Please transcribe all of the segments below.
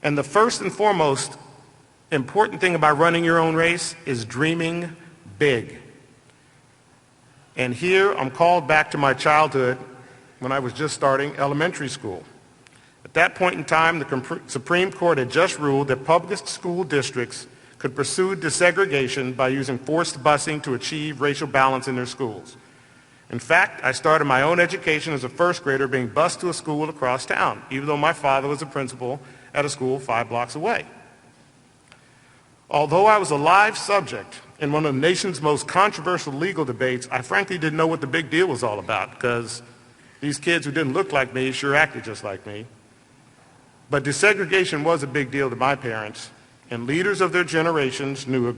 And the first and foremost important thing about running your own race is dreaming big. And here I'm called back to my childhood when I was just starting elementary school. At that point in time, the Supreme Court had just ruled that public school districts could pursue desegregation by using forced busing to achieve racial balance in their schools. In fact, I started my own education as a first grader being bused to a school across town, even though my father was a principal at a school 5 blocks away. Although I was a live subject in one of the nation's most controversial legal debates, I frankly didn't know what the big deal was all about, because these kids who didn't look like me sure acted just like me. But desegregation was a big deal to my parents, and leaders of their generations knew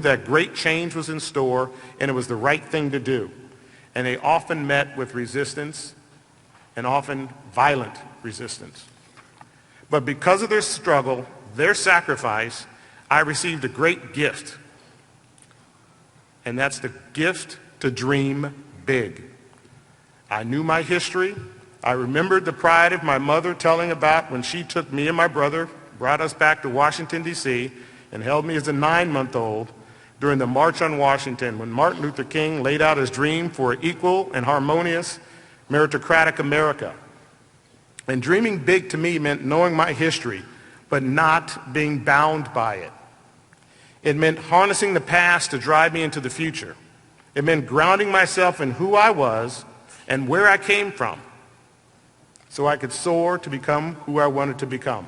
that great change was in store, and it was the right thing to do. And they often met with resistance, and often violent resistance. But because of their struggle, their sacrifice, I received a great gift. And that's the gift to dream big. I knew my history. I remembered the pride of my mother telling about when she took me and my brother, brought us back to Washington, D.C., and held me as a 9-month-old during the March on Washington, when Martin Luther King laid out his dream for an equal and harmonious meritocratic America. And dreaming big to me meant knowing my history, but not being bound by it. It meant harnessing the past to drive me into the future. It meant grounding myself in who I was and where I came from, so I could soar to become who I wanted to become.